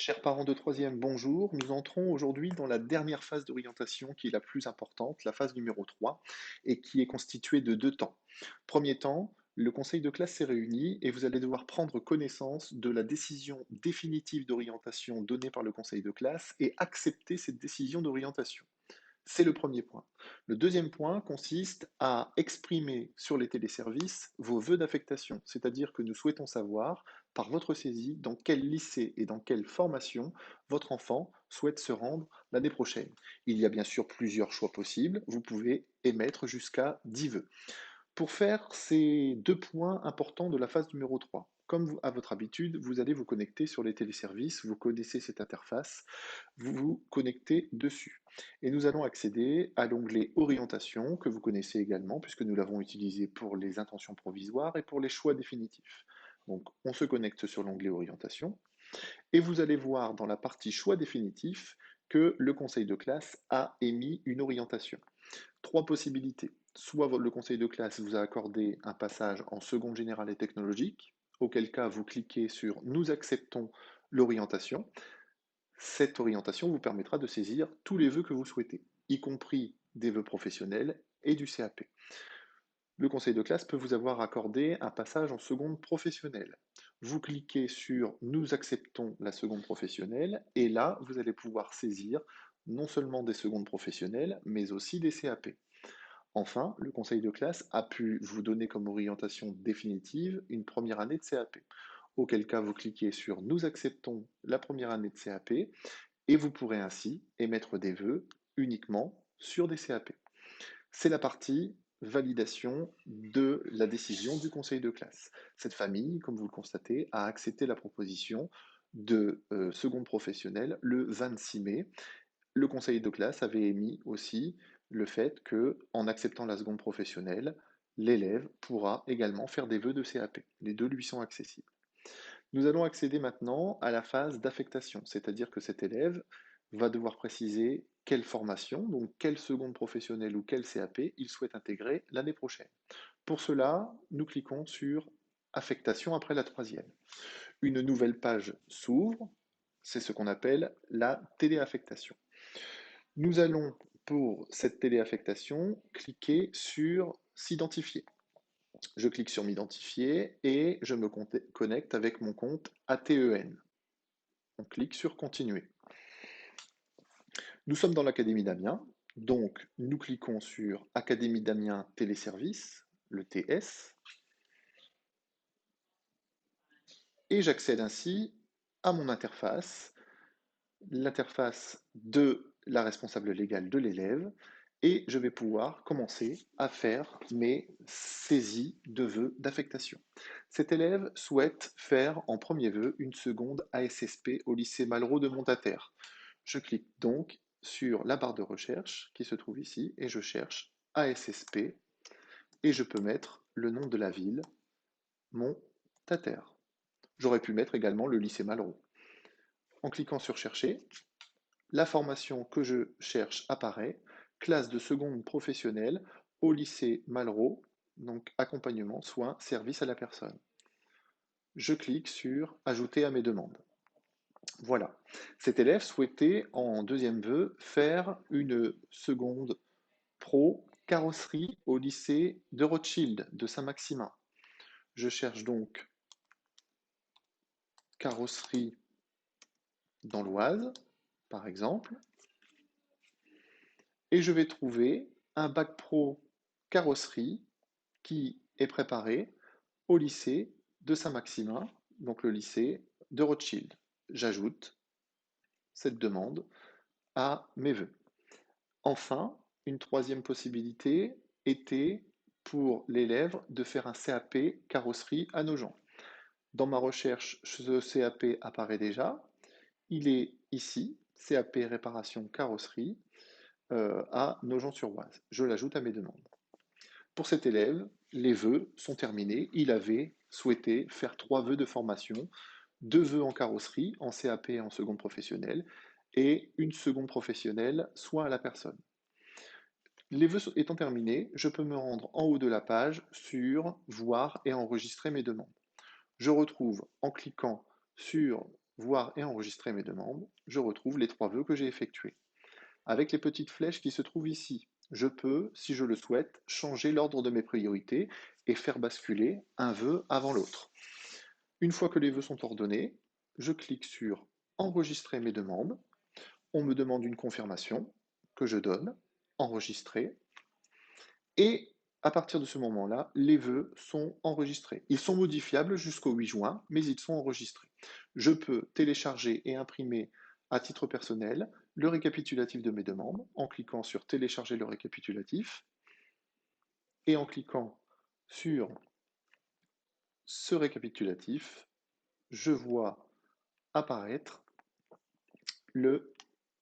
Chers parents de troisième, bonjour. Nous entrons aujourd'hui dans la dernière phase d'orientation qui est la plus importante, la phase numéro 3, et qui est constituée de deux temps. Premier temps, le conseil de classe s'est réuni et vous allez devoir prendre connaissance de la décision définitive d'orientation donnée par le conseil de classe et accepter cette décision d'orientation. C'est le premier point. Le deuxième point consiste à exprimer sur les téléservices vos vœux d'affectation, c'est-à-dire que nous souhaitons savoir, par votre saisie, dans quel lycée et dans quelle formation votre enfant souhaite se rendre l'année prochaine. Il y a bien sûr plusieurs choix possibles, vous pouvez émettre jusqu'à 10 vœux. Pour faire ces deux points importants de la phase numéro 3, comme à votre habitude, vous allez vous connecter sur les téléservices, vous connaissez cette interface, vous vous connectez dessus. Et nous allons accéder à l'onglet Orientation, que vous connaissez également, puisque nous l'avons utilisé pour les intentions provisoires et pour les choix définitifs. Donc on se connecte sur l'onglet Orientation, et vous allez voir dans la partie Choix définitifs que le conseil de classe a émis une orientation. Trois possibilités. Soit le conseil de classe vous a accordé un passage en seconde générale et technologique, auquel cas vous cliquez sur Nous acceptons l'orientation. Cette orientation vous permettra de saisir tous les vœux que vous souhaitez, y compris des vœux professionnels et du CAP. Le conseil de classe peut vous avoir accordé un passage en seconde professionnelle. Vous cliquez sur Nous acceptons la seconde professionnelle et là, vous allez pouvoir saisir non seulement des secondes professionnelles, mais aussi des CAP. Enfin, le conseil de classe a pu vous donner comme orientation définitive une première année de CAP, auquel cas vous cliquez sur Nous acceptons la première année de CAP et vous pourrez ainsi émettre des vœux uniquement sur des CAP. C'est la partie validation de la décision du conseil de classe. Cette famille, comme vous le constatez, a accepté la proposition de seconde professionnelle le 26 mai. Le conseil de classe avait émis aussi le fait que, en acceptant la seconde professionnelle, l'élève pourra également faire des vœux de CAP. Les deux lui sont accessibles. Nous allons accéder maintenant à la phase d'affectation, c'est-à-dire que cet élève va devoir préciser quelle formation, donc quelle seconde professionnelle ou quel CAP il souhaite intégrer l'année prochaine. Pour cela, nous cliquons sur Affectation après la troisième. Une nouvelle page s'ouvre, c'est ce qu'on appelle la téléaffectation. Nous allons, pour cette téléaffectation, cliquer sur S'identifier. Je clique sur M'identifier et je me connecte avec mon compte ATEN. On clique sur Continuer. Nous sommes dans l'Académie d'Amiens, donc nous cliquons sur Académie d'Amiens Téléservice, le TS, et j'accède ainsi à mon interface, l'interface de la responsable légale de l'élève, et je vais pouvoir commencer à faire mes saisies de vœux d'affectation. Cet élève souhaite faire en premier vœu une seconde ASSP au lycée Malraux de Montataire. Je clique donc sur la barre de recherche qui se trouve ici et je cherche ASSP et je peux mettre le nom de la ville, Montataire. J'aurais pu mettre également le lycée Malraux. En cliquant sur Chercher, la formation que je cherche apparaît, classe de seconde professionnelle au lycée Malraux, donc accompagnement, soins, service à la personne. Je clique sur Ajouter à mes demandes. Voilà. Cet élève souhaitait, en deuxième vœu, faire une seconde pro carrosserie au lycée de Rothschild de Saint-Maximin. Je cherche donc carrosserie dans l'Oise, par exemple, et je vais trouver un bac pro carrosserie qui est préparé au lycée de Saint-Maximin, donc le lycée de Rothschild. J'ajoute cette demande à mes vœux. Enfin, une troisième possibilité était pour l'élève de faire un CAP carrosserie à Nogent. Dans ma recherche, ce CAP apparaît déjà. Il est ici, CAP réparation carrosserie à Nogent-sur-Oise. Je l'ajoute à mes demandes. Pour cet élève, les vœux sont terminés. Il avait souhaité faire 3 vœux de formation, 2 vœux en carrosserie, en CAP et en seconde professionnelle, et une seconde professionnelle, soins à la personne. Les vœux étant terminés, je peux me rendre en haut de la page sur Voir et enregistrer mes demandes. Je retrouve, en cliquant sur voir et enregistrer mes demandes, je retrouve les 3 vœux que j'ai effectués. Avec les petites flèches qui se trouvent ici, je peux, si je le souhaite, changer l'ordre de mes priorités et faire basculer un vœu avant l'autre. Une fois que les vœux sont ordonnés, je clique sur Enregistrer mes demandes. On me demande une confirmation que je donne, enregistrer, et à partir de ce moment-là, les vœux sont enregistrés. Ils sont modifiables jusqu'au 8 juin, mais ils sont enregistrés. Je peux télécharger et imprimer à titre personnel le récapitulatif de mes demandes en cliquant sur Télécharger le récapitulatif et en cliquant sur ce récapitulatif, je vois apparaître le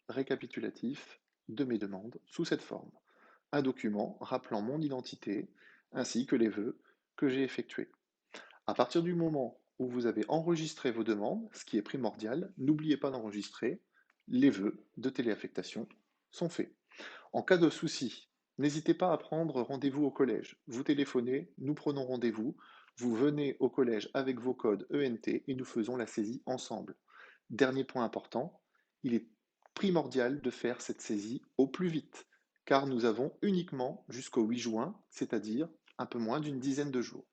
récapitulatif de mes demandes sous cette forme. Un document rappelant mon identité ainsi que les vœux que j'ai effectués. À partir du moment où vous avez enregistré vos demandes, ce qui est primordial, n'oubliez pas d'enregistrer, les vœux de téléaffectation sont faits. En cas de souci, n'hésitez pas à prendre rendez-vous au collège. Vous téléphonez, nous prenons rendez-vous, vous venez au collège avec vos codes ENT et nous faisons la saisie ensemble. Dernier point important, il est primordial de faire cette saisie au plus vite, car nous avons uniquement jusqu'au 8 juin, c'est-à-dire un peu moins d'une dizaine de jours.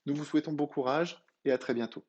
Nous vous souhaitons bon courage et à très bientôt.